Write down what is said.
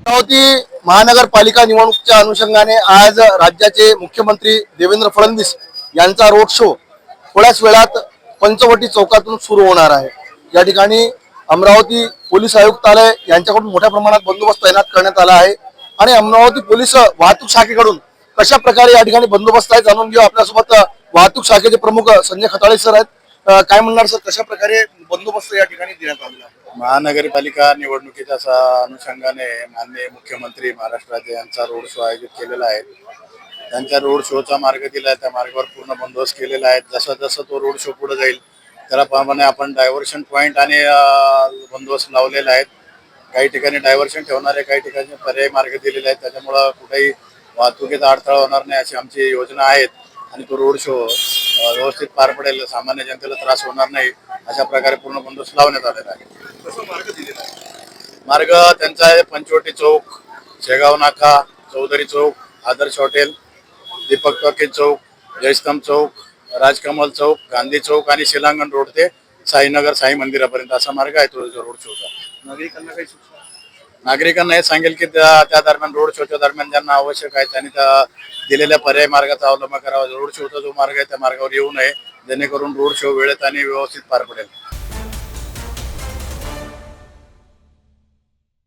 अमरावती महानगरपालिका निवडणुकीच्या अनुषंगाने आज राज्याचे मुख्यमंत्री देवेंद्र फडणवीस यांचा रोड शो थोड्याच वेळात पंचवटी चौकातून सुरू होणार आहे। या ठिकाणी अमरावती पोलीस आयुक्तालय यांच्याकडून मोठ्या प्रमाणात बंदोबस्त तैनात करण्यात आला आहे आणि अमरावती पोलीस वाहतूक शाखेकडून कशा प्रकारे या ठिकाणी बंदोबस्त आहे जाणून घेऊ। आपल्यासोबत वाहतूक शाखेचे प्रमुख संजय खताळे सर आहेत। काय म्हणणार सर, कशा प्रकारे बंदोबस्त या ठिकाणी देण्यात आलेला आहे? महानगरपालिका निवडणुकीच्या अनुषंगाने माननीय मुख्यमंत्री महाराष्ट्राचे यांचा रोड शो आयोजित केलेला आहे। त्यांच्या रोड शोचा मार्ग दिला आहे, त्या मार्गावर पूर्ण बंदोबस्त केलेला आहे। जसं जसं तो रोड शो पुढे जाईल त्याप्रमाणे आपण डायव्हर्शन पॉईंट आणि बंदोबस्त लावलेला आहे। काही ठिकाणी डायव्हर्शन ठेवणारे, काही ठिकाणी पर्यायी मार्ग दिलेले आहेत, त्याच्यामुळं कुठेही वाहतुकीचा अडथळा होणार नाही अशी आमची योजना आहे आणि तो रोड शो व्यवस्थित पार पडेल, सामान्य जनतेला त्रास होणार नाही अशा प्रकारे पूर्ण बंदोबस्त लावण्यात आलेला आहे। मार्ग त्यांचा आहे पंचवटी चौक, शेगाव नाका, चौधरी चौक, आदर्श हॉटेल, दीपक टॉकीज चौक, जयस्तंभ चौक, राजकमल चौक, गांधी चौक आणि शिलांगण रोड ते साईनगर साई मंदिरापर्यंत असा मार्ग आहे तो रोड शोचा। नागरिकांना काही सूचना? नागरिकांना हे सांगेल की त्या दरम्यान, रोड शोच्या दरम्यान ज्यांना आवश्यक आहे त्यांनी त्या दिलेल्या पर्यायी मार्गाचा अवलंब करावा। रोड शोचा जो मार्ग आहे त्या मार्गावर येऊ नये, जेणेकरून रोड शो वेळेत आणि व्यवस्थित पार पडेल।